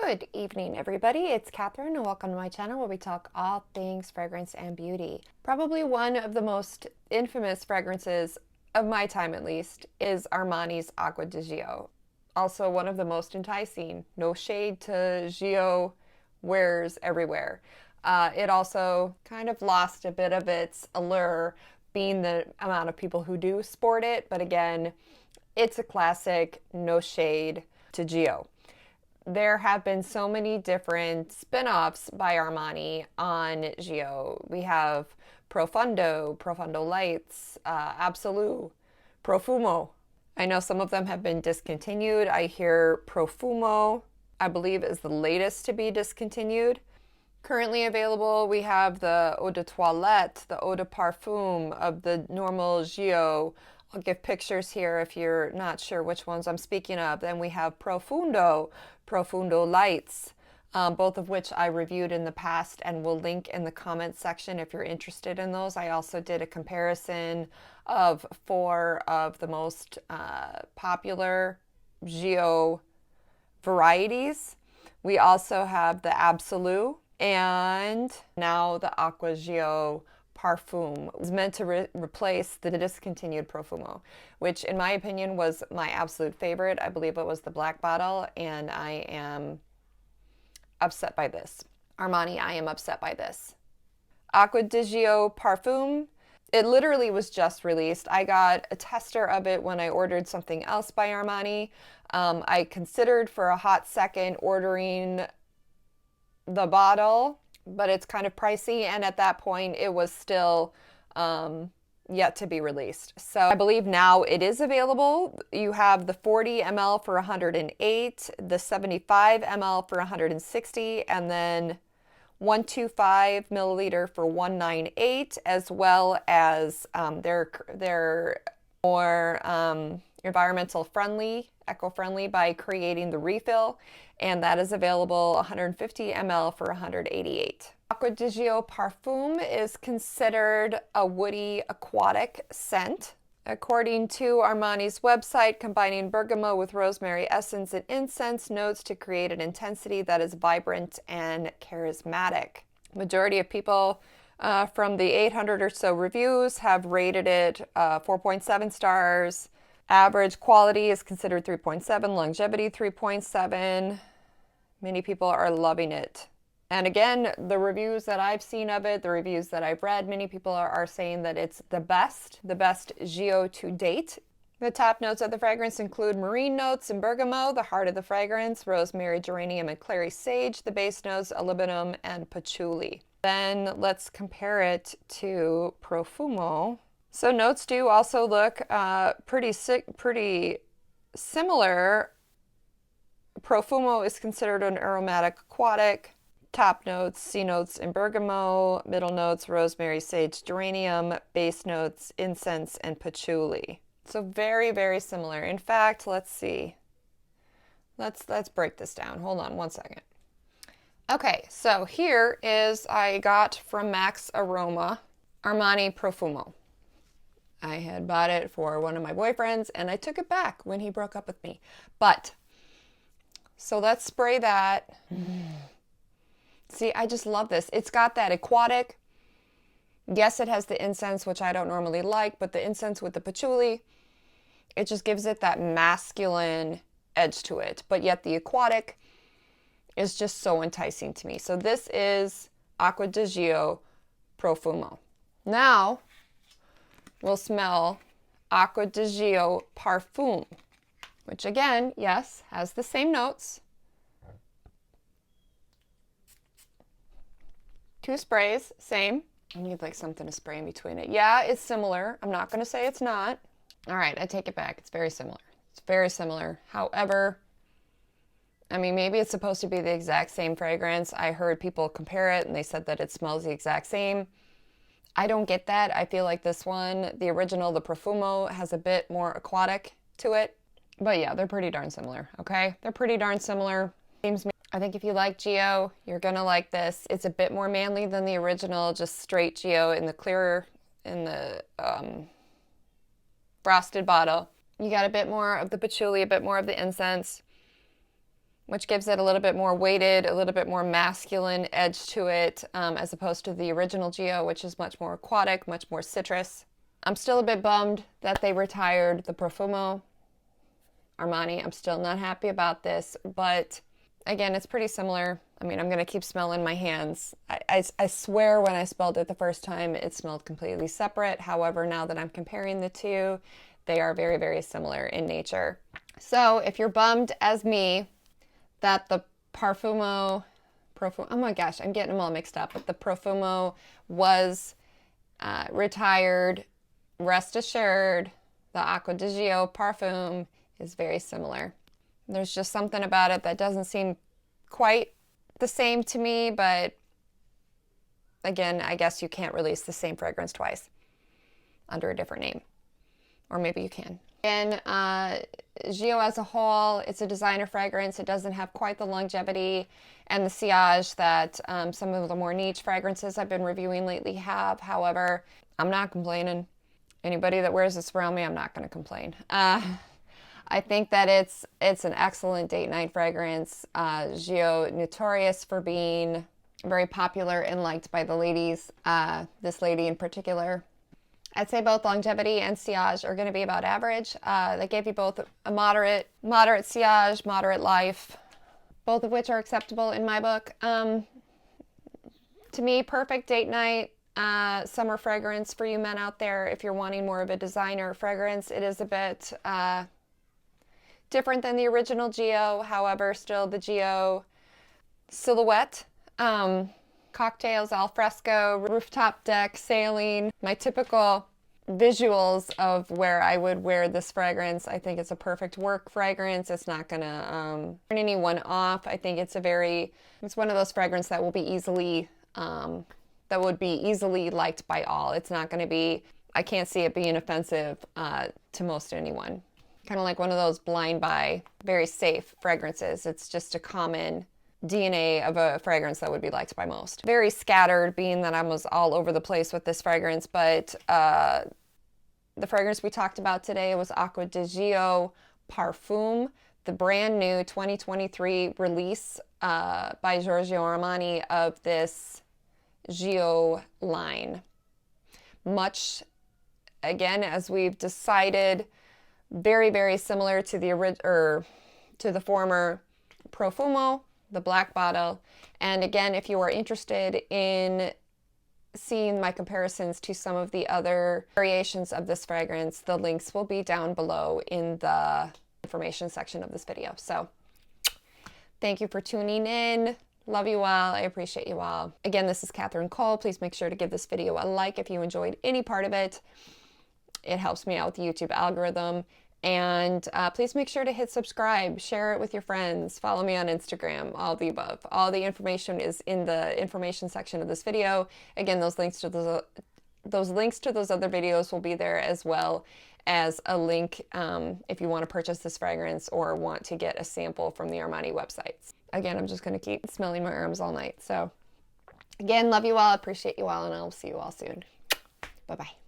Good evening, everybody. It's Catherine, and welcome to my channel where we talk all things fragrance and beauty. Probably one of the most infamous fragrances of my time, at least, is Armani's Acqua di Gio. Also, one of the most enticing. No shade to Gio wears everywhere. It also kind of lost a bit of its allure, being the amount of people who do sport it. But again, it's a classic. No shade to Gio. There have been so many different spin-offs by Armani on Gio. We have Profondo, Profondo Lights, Absolu, Profumo. I know some of them have been discontinued. I hear Profumo, I believe, is the latest to be discontinued. Currently available, we have the Eau de Toilette, the Eau de Parfum of the normal Gio. I'll give pictures here if you're not sure which ones I'm speaking of. Then we have Profundo, Profundo Lights, both of which I reviewed in the past and will link in the comments section if you're interested in those. I also did a comparison of 4 of the most popular Gio varieties. We also have the Absolu and now the Acqua di Gio Parfum. It was meant to replace the discontinued Profumo, which in my opinion was my absolute favorite. I believe it was the black bottle, and I am upset by this. Armani, I am upset by this. Acqua di Gio Parfum, it literally was just released. I got a tester of it when I ordered something else by Armani. I considered for a hot second ordering the bottle, but it's kind of pricey, and at that point it was still yet to be released. So I believe now it is available. You have the 40 ml for 108, the 75 ml for 160, and then 125 milliliter for 198, as well as they're more environmental friendly, eco-friendly by creating the refill, and that is available 150 ml for 188. Acqua di Gio Parfum is considered a woody aquatic scent. According to Armani's website, combining bergamot with rosemary essence and incense notes to create an intensity that is vibrant and charismatic. Majority of people from the 800 or so reviews have rated it 4.7 stars. Average quality is considered 3.7, longevity 3.7. Many people are loving it. And again, the reviews that I've seen of it, the reviews that I've read, many people are saying that it's the best Gio to date. The top notes of the fragrance include marine notes and bergamot, the heart of the fragrance, rosemary, geranium, and clary sage. The base notes, aluminum and patchouli. Then let's compare it to Profumo. So notes do also look pretty similar. Profumo is considered an aromatic aquatic. Top notes, C notes in bergamot, middle notes, rosemary, sage, geranium, base notes, incense, and patchouli. So very, very similar. In fact, let's see. Let's break this down. Hold on one second. Okay, so here is, I got from Max Aroma, Armani Profumo. I had bought it for one of my boyfriends, and I took it back when he broke up with me. But, so let's spray that. See, I just love this. It's got that aquatic. Yes, it has the incense, which I don't normally like, but the incense with the patchouli, it just gives it that masculine edge to it. But yet the aquatic is just so enticing to me. So this is Acqua di Gio Profumo. Now, we'll smell Acqua di Gio Parfum, which again, yes, has the same notes. 2 sprays, same. I need like something to spray in between it. Yeah, it's similar. I'm not going to say it's not. All right, I take it back. It's very similar. It's very similar. However, I mean, maybe it's supposed to be the exact same fragrance. I heard people compare it and they said that it smells the exact same. I don't get that. I feel like this one, the original, the Profumo, has a bit more aquatic to it. But yeah, they're pretty darn similar, okay? They're pretty darn similar. I think if you like Gio, you're gonna like this. It's a bit more manly than the original, just straight Gio in the clearer, in the frosted bottle. You got a bit more of the patchouli, a bit more of the incense. which gives it a little bit more weighted, a little bit more masculine edge to it, as opposed to the original Gio, which is much more aquatic, much more citrus. I'm still a bit bummed that they retired the Profumo Armani. I'm still not happy about this, but again, it's pretty similar. I mean, I'm going to keep smelling my hands. I swear when I smelled it the first time, it smelled completely separate. However, now that I'm comparing the two, they are very, very similar in nature. So if you're bummed as me that the Profumo, oh my gosh, I'm getting them all mixed up, but the Profumo was retired, rest assured, the Acqua di Gio Parfum is very similar. There's just something about it that doesn't seem quite the same to me, but again, I guess you can't release the same fragrance twice under a different name. Or maybe you can. And Gio as a whole, it's a designer fragrance. It doesn't have quite the longevity and the sillage that some of the more niche fragrances I've been reviewing lately have. However, I'm not complaining. Anybody that wears this around me, I'm not going to complain. I think that it's an excellent date night fragrance. Gio, notorious for being very popular and liked by the ladies. This lady in particular. I'd say both longevity and sillage are going to be about average. They gave you both a moderate sillage, moderate life, both of which are acceptable in my book. To me, perfect date night summer fragrance for you men out there. If you're wanting more of a designer fragrance, it is a bit different than the original Gio. However, still the Gio silhouette. Cocktails, al fresco, rooftop deck, sailing, my typical visuals of where I would wear this fragrance. I think it's a perfect work fragrance. It's not gonna turn anyone off. I think it's one of those fragrances that will be easily liked by all. It's not gonna be, I can't see it being offensive to most anyone. Kind of like one of those blind buy, very safe fragrances. It's just a common DNA of a fragrance that would be liked by most. Very scattered, being that I was all over the place with this fragrance, but the fragrance we talked about today was Acqua di Gio Parfum, the brand new 2023 release by Giorgio Armani of this Gio line. Much, again, as we've decided, very, very similar to the former Profumo, the black bottle. And again, if you are interested in seeing my comparisons to some of the other variations of this fragrance, the links will be down below in the information section of this video. So thank you for tuning in. Love you all. I appreciate you all. Again, this is Katherine Cole. Please make sure to give this video a like if you enjoyed any part of it. It helps me out with the YouTube algorithm. And please make sure to hit subscribe, share it with your friends, follow me on Instagram, all the above. All the information is in the information section of this video. Again, those links to those other videos will be there, as well as a link if you want to purchase this fragrance or want to get a sample from the Armani websites. Again, I'm just going to keep smelling my arms all night. So again, love you all, appreciate you all, and I'll see you all soon. Bye-bye.